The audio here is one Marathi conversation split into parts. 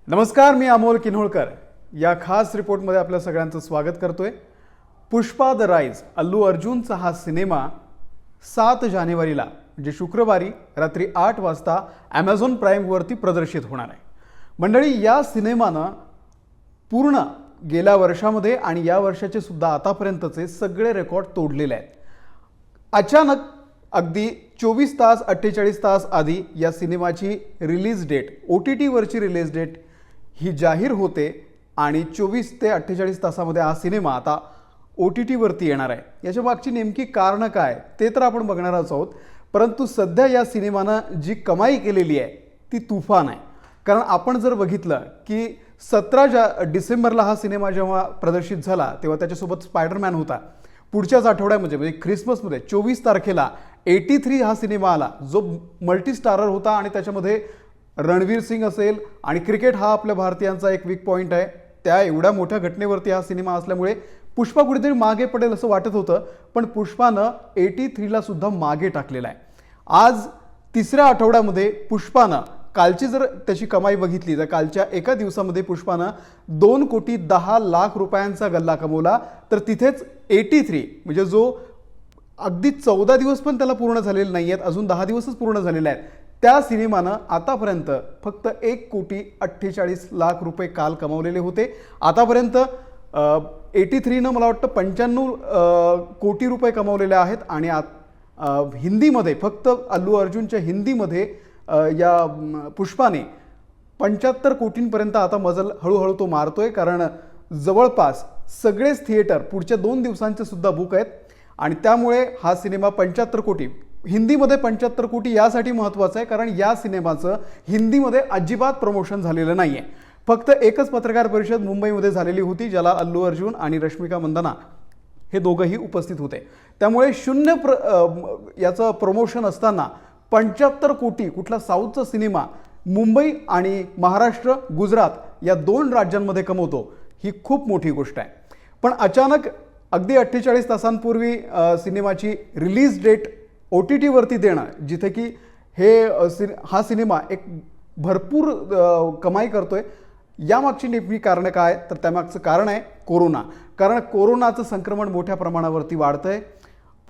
नमस्कार, मी अमोल किन्होळकर या खास रिपोर्टमध्ये आपल्या सगळ्यांचं स्वागत करतोय। पुष्पा द राइज अल्लू अर्जुनचा हा सिनेमा 7 जानेवारीला म्हणजे शुक्रवारी रात्री 8 वाजता Amazon प्राइमवरती प्रदर्शित होणार आहे। मंडळी, या सिनेमानं पूर्ण गेल्या वर्षामध्ये आणि या वर्षाचे सुद्धा आतापर्यंतचे सगळे रेकॉर्ड तोडलेले आहेत। अचानक अगदी 24 तास 48 तास आधी या सिनेमाची रिलीज डेट OTT वरची रिलीज डेट ही जाहीर होते आणि 24 ते 48 तासामध्ये हा सिनेमा आता OTT वरती येणार आहे। याच्या मागची नेमकी कारण काय ते तर आपण बघणार आहोत, परंतु सध्या या सिनेमानं जी कमाई केलेली आहे ती तुफान आहे। कारण आपण जर बघितलं की 17 डिसेंबरला हा सिनेमा जेव्हा प्रदर्शित झाला तेव्हा त्याच्यासोबत स्पायडरमॅन होता। पुढच्याच आठवड्यामध्ये म्हणजे ख्रिसमसमध्ये 24 तारखेला 83 हा सिनेमा आला, जो मल्टी स्टारर होता आणि त्याच्यामध्ये रणवीर सिंग असेल आणि क्रिकेट हा आपल्या भारतीयांचा एक वीक पॉइंट आहे। त्या एवढ्या मोठ्या घटनेवरती हा सिनेमा असल्यामुळे पुष्पा कुठेतरी मागे पडेल असं वाटत होतं, पण पुष्पानं 83 ला सुद्धा मागे टाकलेला आहे। आज तिसऱ्या आठवड्यामध्ये पुष्पानं कालची जर त्याची कमाई बघितली तर कालच्या एका दिवसामध्ये पुष्पानं 2,10,00,000 रुपयांचा गल्ला कमवला। तर तिथेच 83 म्हणजे जो अगदी 14 दिवस पण त्याला पूर्ण झालेले नाही आहेत, अजून 10 दिवसच पूर्ण झालेले आहेत, त्या सिनेमानं आतापर्यंत फक्त 1,48,00,000 रुपये काल कमावलेले होते। आतापर्यंत 83 मला वाटतं 95 कोटी रुपये कमावलेले आहेत आणि हिंदीमध्ये फक्त अल्लू अर्जुनच्या हिंदीमध्ये या पुष्पाने 75 कोटींपर्यंत आता मजल हळूहळू तो मारतोय। कारण जवळपास सगळेच थिएटर पुढच्या 2 दिवसांचे सुद्धा बुक आहेत आणि त्यामुळे हा सिनेमा 75 कोटी हिंदीमध्ये 75 कोटी यासाठी महत्त्वाचं आहे कारण या सिनेमाचं हिंदीमध्ये अजिबात प्रमोशन झालेलं नाही आहे। फक्त एकच पत्रकार परिषद मुंबईमध्ये झालेली होती, ज्याला अल्लू अर्जुन आणि रश्मिका मंदाना हे दोघंही उपस्थित होते। त्यामुळे याचं प्रमोशन असताना 75 कोटी कुठला साऊथचा सिनेमा मुंबई आणि महाराष्ट्र गुजरात या 2 राज्यांमध्ये कमवतो ही खूप मोठी गोष्ट आहे। पण अचानक अगदी 48 तासांपूर्वी सिनेमाची रिलीज डेट OTT वरती देणं, जिथे की हा सिनेमा एक भरपूर कमाई करतोय, यामागची नेमकी कारणं काय तर त्यामागचं कारण आहे कोरोना। कारण कोरोनाचं संक्रमण मोठ्या प्रमाणावरती वाढतंय।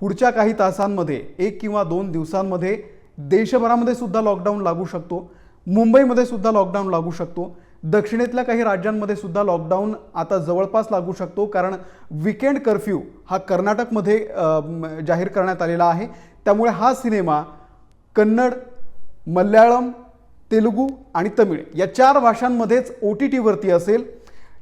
पुढच्या काही तासांमध्ये 1 किंवा 2 दिवसांमध्ये देशभरामध्ये सुद्धा लॉकडाऊन लागू शकतो, मुंबईमध्ये सुद्धा लॉकडाऊन लागू शकतो, दक्षिणेतल्या काही राज्यांमध्ये सुद्धा लॉकडाऊन आता जवळपास लागू शकतो। कारण वीकेंड कर्फ्यू हा कर्नाटकमध्ये जाहीर करण्यात आलेला आहे। त्यामुळे हा सिनेमा कन्नड, मल्याळम, तेलुगू आणि तमिळ या 4 भाषांमध्येच OTT वरती असेल।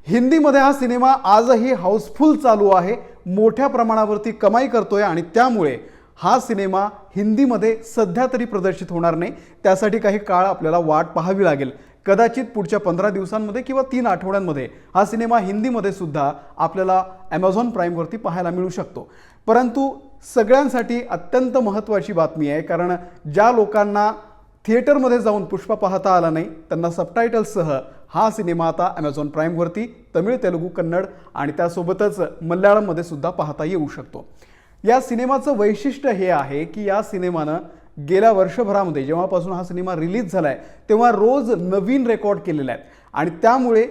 हिंदीमध्ये हा सिनेमा आजही हाऊसफुल चालू आहे, मोठ्या प्रमाणावरती कमाई करतोय आणि त्यामुळे हा सिनेमा हिंदीमध्ये सध्या तरी प्रदर्शित होणार नाही। त्यासाठी काही काळ आपल्याला वाट पाहावी लागेल। कदाचित पुढच्या 15 दिवसांमध्ये किंवा 3 आठवड्यांमध्ये हा सिनेमा हिंदीमध्ये सुद्धा आपल्याला Amazon प्राइमवरती पाहायला मिळू शकतो। परंतु सगळ्यांसाठी अत्यंत महत्त्वाची बातमी आहे, कारण ज्या लोकांना थिएटरमध्ये जाऊन पुष्पा पाहता आला नाही त्यांना सबटायटल्ससह हा सिनेमा आता Amazon प्राइमवरती तमिळ, तेलुगू, कन्नड आणि त्यासोबतच मल्याळममध्ये सुद्धा पाहता येऊ शकतो। या सिनेमाचं वैशिष्ट्य हे आहे की या सिनेमानं गेल्या वर्षभरामध्ये जेव्हापासून हा सिनेमा रिलीज झालाय तेव्हा रोज नवीन रेकॉर्ड केलेले आहेत आणि त्यामुळे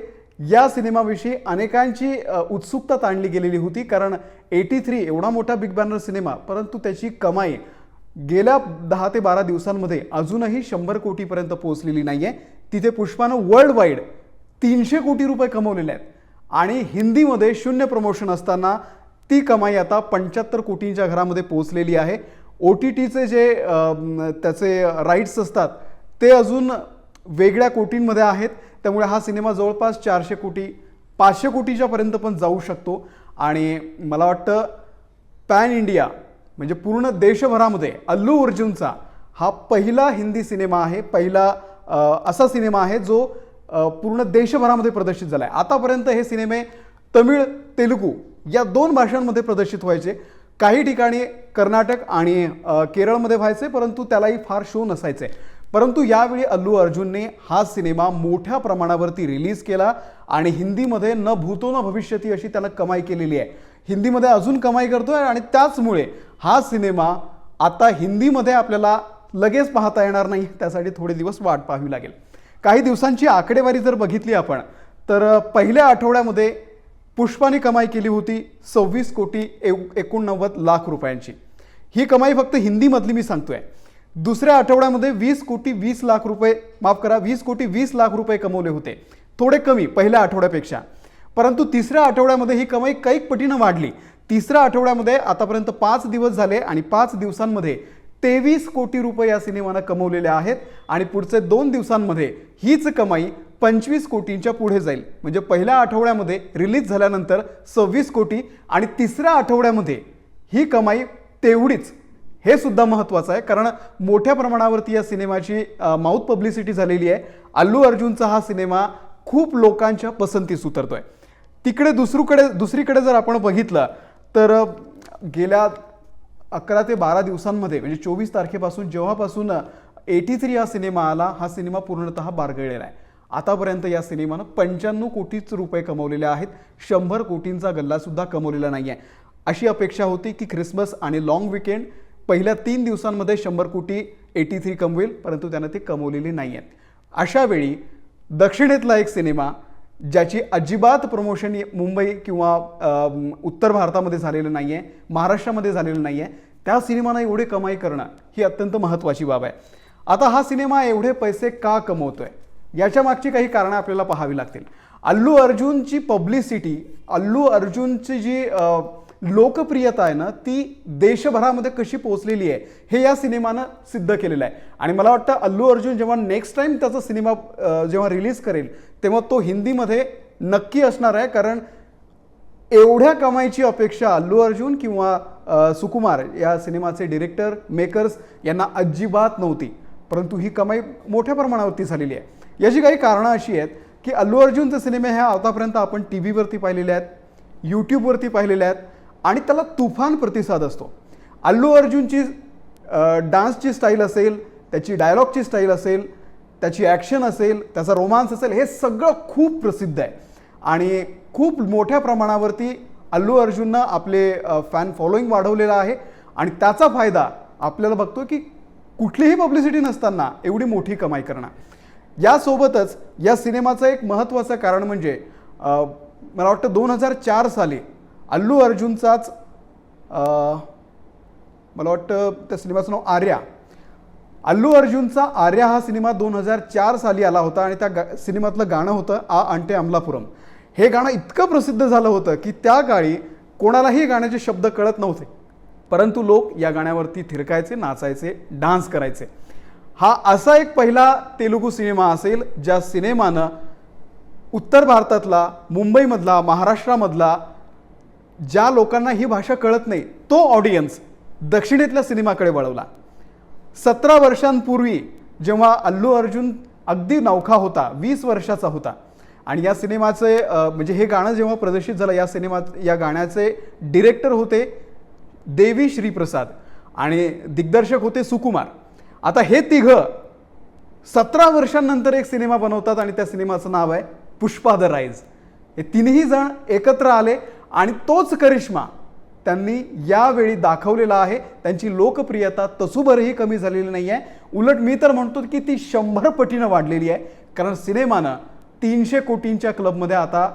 या सिनेमाविषयी अनेकांची उत्सुकता ताणली गेलेली होती। कारण 83 एवढा मोठा बिग बॅनर सिनेमा, परंतु त्याची कमाई गेल्या 10 ते 12 दिवसांमध्ये अजूनही 100 कोटीपर्यंत पोहोचलेली नाहीये। तिथे पुष्पानं वर्ल्ड वाईड 300 कोटी रुपये कमवलेले आहेत आणि हिंदीमध्ये 0 प्रमोशन असताना ती कमाई आता 75 कोटींच्या घरामध्ये पोहोचलेली आहे। OTTचे जे त्याचे राईट्स असतात ते अजून वेगळ्या कोटींमध्ये आहेत, त्यामुळे हा सिनेमा जवळपास 400 कोटी 500 कोटीच्या पर्यंत पण जाऊ शकतो। आणि मला वाटतं पॅन इंडिया म्हणजे पूर्ण देशभरामध्ये अल्लू अर्जुनचा हा पहिला हिंदी सिनेमा आहे, पहिला असा सिनेमा आहे जो पूर्ण देशभरामध्ये प्रदर्शित झाला आहे। आतापर्यंत हे सिनेमे तमिळ, तेलुगू या 2 भाषांमध्ये प्रदर्शित व्हायचे, काही ठिकाणी कर्नाटक आणि केरळमध्ये व्हायचे, परंतु त्यालाही फार शो नसायचे। परंतु यावेळी अल्लू अर्जुनने हा सिनेमा मोठ्या प्रमाणावरती रिलीज केला आणि हिंदीमध्ये न भूतो न भविष्यती अशी त्यानं कमाई केलेली आहे। हिंदीमध्ये अजून कमाई करतोय आणि त्याचमुळे हा सिनेमा आता हिंदीमध्ये आपल्याला लगेच पाहता येणार नाही, त्यासाठी थोडे दिवस वाट पाहावी लागेल। काही दिवसांची आकडेवारी जर बघितली आपण तर पहिल्या आठवड्यामध्ये पुष्पाने कमाई केली होती 26,89,00,000 रुपयांची। ही कमाई फक्त हिंदीमधली मी सांगतोय। दुसऱ्या आठवड्यामध्ये 20,20,00,000 रुपये, माफ करा, 20,20,00,000 रुपये कमवले होते, थोडे कमी पहिल्या आठवड्यापेक्षा। परंतु तिसऱ्या आठवड्यामध्ये ही कमाई कैक पटीनं वाढली। तिसऱ्या आठवड्यामध्ये आतापर्यंत 5 दिवस झाले आणि 5 दिवसांमध्ये 23 कोटी रुपये या सिनेमानं कमवलेले आहेत आणि पुढचे 2 दिवसांमध्ये हीच कमाई 25 कोटींच्या पुढे जाईल। म्हणजे पहिल्या आठवड्यामध्ये रिलीज झाल्यानंतर 26 कोटी आणि तिसऱ्या आठवड्यामध्ये ही कमाई तेवढीच। हे सुद्धा महत्त्वाचं आहे कारण मोठ्या प्रमाणावरती या सिनेमाची माउथ पब्लिसिटी झालेली आहे। अल्लू अर्जुनचा हा सिनेमा खूप लोकांच्या पसंतीस उतरतोय। तिकडे दुसरीकडे जर आपण बघितलं तर गेल्या 11 ते 12 दिवसांमध्ये म्हणजे 24 तारखेपासून जेव्हापासून 83 हा सिनेमा आला, हा सिनेमा पूर्णतः बारगळलेला आहे। आतापर्यंत या सिनेमानं 95 कोटीच रुपये कमवलेले आहेत, 100 कोटींचा गल्ला सुद्धा कमवलेला नाही आहे। अशी अपेक्षा होती की ख्रिसमस आणि लॉंग वीकेंड पहिल्या 3 दिवसांमध्ये 100 कोटी 83 कमवेल, परंतु त्यानं ते कमवलेले नाही आहेत। अशा वेळी दक्षिणेतला एक सिनेमा ज्याची अजिबात प्रमोशन मुंबई किंवा उत्तर भारतामध्ये झालेलं नाही आहे, महाराष्ट्रामध्ये झालेलं नाही आहे, त्या सिनेमानं एवढे कमाई करणं ही अत्यंत महत्त्वाची बाब आहे। आता हा सिनेमा एवढे पैसे का कमवतोय याच्या मागची काही कारणं आपल्याला पाहावी लागतील। अल्लू अर्जुनची पब्लिसिटी, अल्लू अर्जुनची जी लोकप्रियता आहे ना, ती देशभरामध्ये कशी पोहोचलेली आहे हे या सिनेमानं सिद्ध केलेलं आहे। आणि मला वाटतं अल्लू अर्जुन जेव्हा नेक्स्ट टाइम त्याचा सिनेमा जेव्हा रिलीज करेल तेव्हा तो हिंदीमध्ये नक्की असणार आहे, कारण एवढ्या कमाईची अपेक्षा अल्लू अर्जुन किंवा सुकुमार या सिनेमाचे डिरेक्टर मेकर्स यांना अजिबात नव्हती, परंतु ही कमाई मोठ्या प्रमाणावरती झालेली आहे। याची काही कारणं अशी आहेत की अल्लू अर्जुनचे सिनेमे ह्या आतापर्यंत आपण टीव्हीवरती पाहिलेले आहेत, यूट्यूबवरती पाहिलेले आहेत आणि त्याला तुफान प्रतिसाद असतो। अल्लू अर्जुनची डान्सची स्टाईल असेल, त्याची डायलॉगची स्टाईल असेल, त्याची ॲक्शन असेल, त्याचा रोमांस असेल, हे सगळं खूप प्रसिद्ध आहे आणि खूप मोठ्या प्रमाणावरती अल्लू अर्जुननं आपले फॅन फॉलोईंग वाढवलेला आहे आणि त्याचा फायदा आपल्याला बघतो की कुठलीही पब्लिसिटी नसताना एवढी मोठी कमाई करणं। यासोबतच या सिनेमाचं एक महत्त्वाचं कारण म्हणजे मला वाटतं 2004 साली अल्लू अर्जुनचाच मला वाटतं त्या सिनेमाचं नाव आर्या, अल्लू अर्जुनचा आर्या हा सिनेमा 2004 साली आला होता आणि त्या सिनेमातलं गाणं होतं आ अंटे अमलापुरम। हे गाणं इतकं प्रसिद्ध झालं होतं की त्या काळी कोणालाही गाण्याचे शब्द कळत नव्हते, परंतु लोक या गाण्यावरती थिरकायचे, नाचायचे, डान्स करायचे। हा असा एक पहिला तेलुगू सिनेमा असेल ज्या सिनेमानं उत्तर भारतातला, मुंबईमधला, महाराष्ट्रामधला ज्या लोकांना ही भाषा कळत नाही तो ऑडियन्स दक्षिणेतल्या सिनेमाकडे वळवला। 17 वर्षांपूर्वी जेव्हा अल्लू अर्जुन अगदी नवखा होता, 20 वर्षाचा होता आणि या सिनेमाचे म्हणजे हे गाणं जेव्हा प्रदर्शित झालं, या गाण्याचे डिरेक्टर होते देवी श्री प्रसाद आणि दिग्दर्शक होते सुकुमार। आता हे तिघं 17 वर्षांनंतर एक सिनेमा बनवतात आणि त्या सिनेमाचं नाव आहे पुष्पा द राईज। हे तिन्ही जण एकत्र आले आणि तोच करिश्मा त्यांनी यावेळी दाखवलेला आहे। त्यांची लोकप्रियता तसूभरही कमी झालेली नाही आहे, उलट मी तर म्हणतो की ती 100 पटीनं वाढलेली आहे, कारण सिनेमानं 300 कोटींच्या क्लबमध्ये आता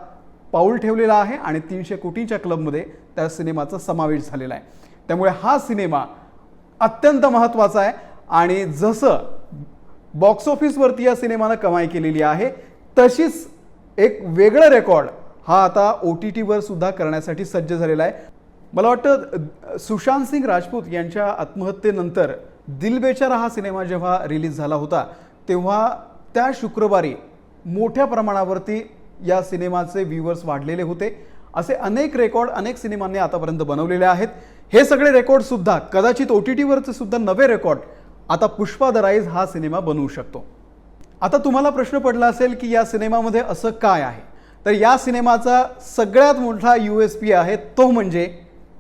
पाऊल ठेवलेलं आहे आणि 300 कोटींच्या क्लबमध्ये त्या सिनेमाचा समावेश झालेला आहे। त्यामुळे हा सिनेमा अत्यंत महत्त्वाचा आहे आणि जसं बॉक्स ऑफिसवरती या सिनेमानं कमाई केलेली आहे तशीच एक वेगळं रेकॉर्ड हा आता OTTवर सुद्धा करण्यासाठी सज्ज झालेला आहे। मला वाटतं सुशांत सिंग राजपूत यांच्या आत्महत्येनंतर दिल बेचारा हा सिनेमा जेव्हा रिलीज झाला होता तेव्हा त्या शुक्रवारी मोठ्या प्रमाणावरती या सिनेमाचे व्ह्यूअर्स वाढलेले होते। असे अनेक रेकॉर्ड अनेक सिनेमांनी आतापर्यंत बनवलेले आहेत। हे सगळे रेकॉर्ड सुद्धा कदाचित OTTवरचे सुद्धा नवे रेकॉर्ड आता पुष्पा द राईज हा सिनेमा बनवू शकतो। आता तुम्हाला प्रश्न पडला असेल की या सिनेमामध्ये असं काय आहे, तर या सिनेमाचा सगळ्यात मोठा USP आहे तो म्हणजे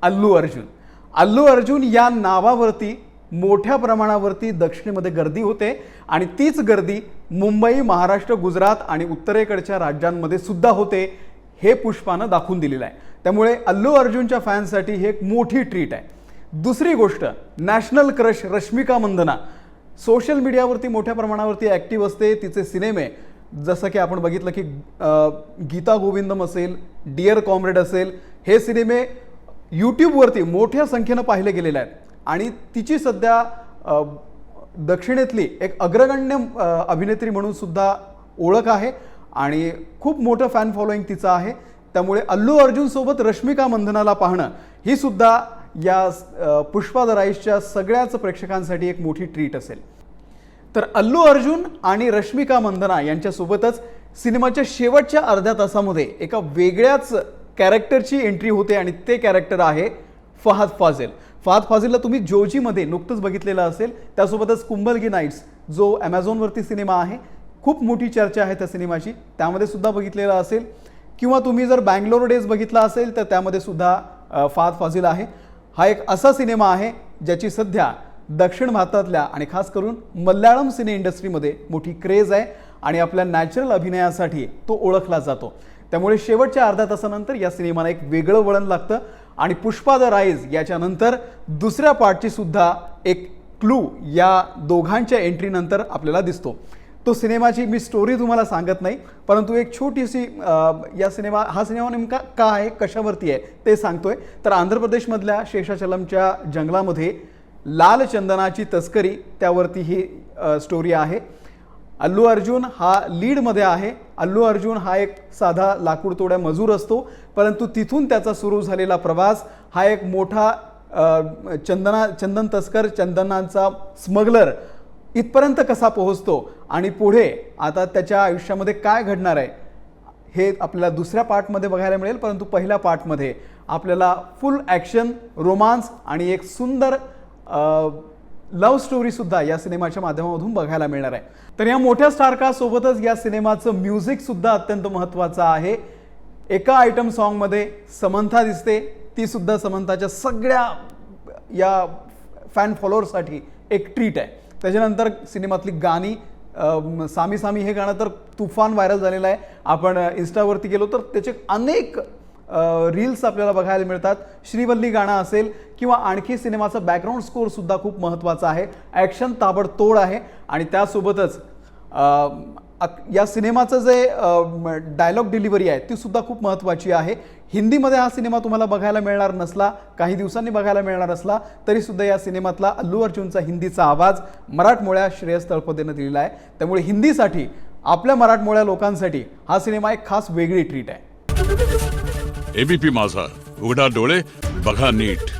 अल्लू अर्जुन। अल्लू अर्जुन या नावावरती मोठ्या प्रमाणावरती दक्षिणेमध्ये गर्दी होते आणि तीच गर्दी मुंबई, महाराष्ट्र, गुजरात आणि उत्तरेकडच्या राज्यांमध्ये सुद्धा होते, हे पुष्पानं दाखवून दिलेलं आहे। त्यामुळे अल्लू अर्जुनच्या फॅन्ससाठी ही एक मोठी ट्रीट आहे। दुसरी गोष्ट, नॅशनल क्रश रश्मिका मंदना सोशल मीडियावरती मोठ्या प्रमाणावरती ॲक्टिव्ह असते. तिचे सिनेमे जसं की आपण बघितलं की गीता गोविंदम असेल, डिअर कॉम्रेड असेल, हे सिनेमे यूट्यूबवरती मोठ्या संख्येनं पाहिले गेलेले आहेत आणि तिची सध्या दक्षिणेतली एक अग्रगण्य अभिनेत्री म्हणून सुद्धा ओळख आहे आणि खूप मोठं फॅन फॉलोईंग तिचं आहे. त्यामुळे अल्लू अर्जुन सोबत रश्मिका मंदनाला पाहणं ही सुद्धा या पुष्पा द राईजच्या सगळ्याच प्रेक्षकांसाठी एक मोठी ट्रीट असेल. तर अल्लू अर्जुन आणि रश्मिका मंदना यांच्यासोबतच सिनेमाच्या शेवटच्या अर्ध्या तासामध्ये एका वेगळ्याच कॅरेक्टरची एंट्री होते आणि ते कॅरेक्टर आहे फहाद फाजिल. फहाद फाजिलला तुम्ही जोजीमध्ये नुकतंच बघितलेलं असेल. त्यासोबतच कुंबलगी नाईट्स जो ॲमेझॉनवरती सिनेमा आहे, खूप मोठी चर्चा आहे त्या सिनेमाची, त्यामध्ये सुद्धा बघितलेला असेल. किंवा तुम्ही जर बँगलोर डेज बघितला असेल तर त्यामध्ये सुद्धा फहाद फाजिल आहे. हा एक असा सिनेमा आहे ज्याची सध्या दक्षिण भारतातल्या आणि खास करून मल्याळम सिने इंडस्ट्रीमध्ये मोठी क्रेज आहे आणि आपल्या नॅचरल अभिनयासाठी तो ओळखला जातो. त्यामुळे शेवटच्या अर्ध्या तासानंतर या सिनेमाला एक वेगळं वळण लागतं आणि पुष्पा द राईज याच्यानंतर दुसऱ्या पार्टची सुद्धा एक क्लू या दोघांच्या एंट्रीनंतर आपल्याला दिसतो. तो सिनेमाची मी स्टोरी तुम्हाला सांगत नाही, परंतु एक छोटीशी हा सिनेमा नेमका का आहे, कशावरती आहे ते सांगतोय. तर आंध्र प्रदेशमधल्या शेषाचलमच्या जंगलामध्ये लाल चंदनाची तस्करी त्यावरती ही स्टोरी आहे. अल्लू अर्जुन हा लीडमध्ये आहे. अल्लू अर्जुन हा एक साधा लाकूड तोड्या मजूर असतो, परंतु तिथून त्याचा सुरू झालेला प्रवास हा एक मोठा चंदन तस्कर, चंदनांचा स्मगलर इथपर्यंत कसा पोहोचतो आणि पुढे आता त्याच्या आयुष्यामध्ये काय घडणार आहे हे आपल्याला दुसऱ्या पार्टमध्ये बघायला मिळेल. परंतु पहिल्या पार्टमध्ये आपल्याला फुल ॲक्शन, रोमांस आणि एक सुंदर लव्ह स्टोरीसुद्धा या सिनेमाच्या माध्यमातून बघायला मिळणार आहे. तर या मोठ्या स्टारकास्टसोबतच या सिनेमाचं म्युझिकसुद्धा अत्यंत महत्त्वाचं आहे. एका आयटम सॉन्गमध्ये समंथा दिसते, ती सुद्धा समंथाच्या सगळ्या या फॅन फॉलोअर्ससाठी एक ट्रीट आहे. त्याच्यानंतर सिनेमातली गाणी, सामी सामी हे गाणं तर तुफान व्हायरल झालेलं आहे. आपण इन्स्टावरती गेलो तर त्याचे अनेक रील्स आपल्याला बघायला मिळतात. श्रीवल्ली गाणं असेल किंवा आणखी सिनेमाचा बॅकग्राऊंड स्कोअरसुद्धा खूप महत्त्वाचा आहे. ॲक्शन ताबडतोड आहे आणि त्यासोबतच या सिनेमाचं जे डायलॉग डिलिव्हरी आहे ती सुद्धा खूप महत्त्वाची आहे. हिंदीमध्ये हा सिनेमा तुम्हाला बघायला मिळणार नसला, काही दिवसांनी बघायला मिळणार असला तरीसुद्धा या सिनेमातला अल्लू अर्जुनचा हिंदीचा आवाज मराठमोळ्या श्रेयस तळपदेनं दिलेला आहे. त्यामुळे हिंदीसाठी, आपल्या मराठमोळ्या लोकांसाठी हा सिनेमा एक खास वेगळी ट्रीट आहे. एबीपी माझा, उघडा डोळे बघा नीट.